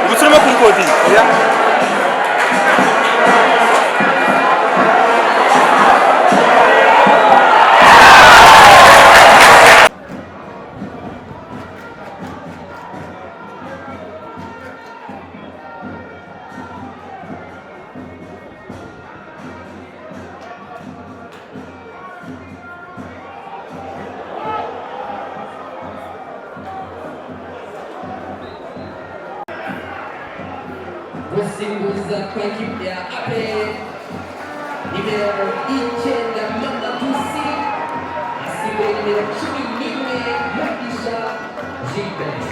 ubu turimo kuri kodingi oya gusimbuza kwa ekipi ya APR nimero 9 Mandatusi asigaye nimero 11 Mugisha Gilbert.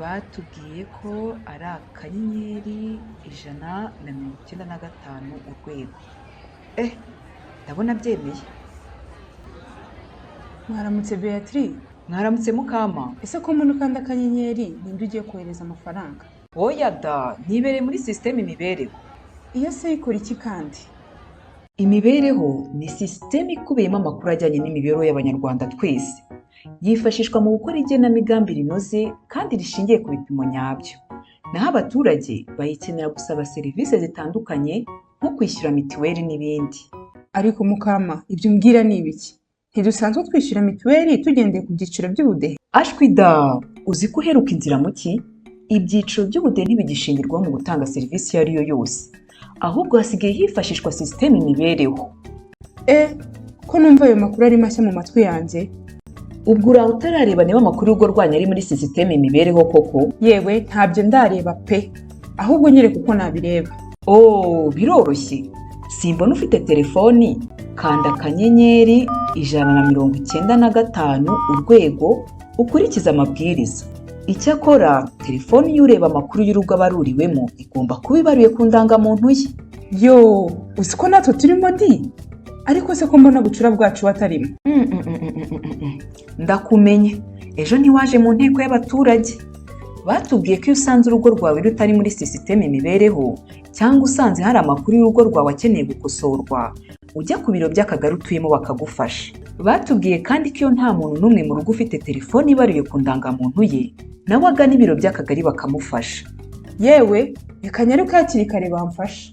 batubwiye ko ari akanyenyeri 195 urwego. Ndabona byemeye. Mwaramutse Beatrice. Mwaramutse Mukama. Ese ko umuntu kanda akanyenyeri ninde ugiye kohereza amafaranga? Oya da, nibere muri system imibereho. Iyo se ikora iki kandi? Imibereho ni system ikubiyemo amakuru ajyanye n'imibereho y'abanyarwanda twese. Yifashishwa mu gukora igenamigambi rinoze kandi rishingiye ku bipimo nyabyo. Naho abaturage bayikenera gusaba serivisi zitandukanye nko kwishyura mituweli n'ibindi. Ariko Mukama, ibyo mbwira ni ibiki? Ntidusanzwe twishyura mituweli tugendeye ku byiciro by'ubudehe? Ashwi da, uzi ko uheruka inzira muki? Ibyiciro by'ubudehe ntibigishingirwaho mu gutanga serivisi iyo ari yo yose. Ahubwo hasigaye hifashishwa system imibereho. Ko numva ayo makuru ari mashya mu matwi yanjye. Ubwo uraho utarareba niba amakuru y'urugo rwanyu ari muri system imibereho koko? Yewe ntabyo ndareba pe, ahubwo nyereka uko nabireba. Biroroshye. Simbona ufite telefoni, kanda akanyenyeri 195 urwego ukurikiza amabwiriza. Icyakora telefoni y'ureba amakuru y'urugo abaruriwemo igomba kuba ibaruye ku ndangamuntu ye. Yo, uzi ko natwe turimo di? Ariko se ko mbona bucura bwacu watarimo? Ndakumenye. Ejo ntiwaje mu nteko y'abaturage. Batubwiye ko iyo usanze urugo rwawe rutari muri system imibereho cyangwa usanze hari amakuru y'urugo rwawe akeneye gukosorwa, ujya ku biro by'akagari utuyemo bakagufasha. Batubwiye kandi ko iyo nta muntu n'umwe mu rugo ufite telefoni ibaruye ku ndangamuntu ye, nawe agana ibiro by'akagari bakamufasha. Yewe, reka nyaruke hakiri kare bamfasha.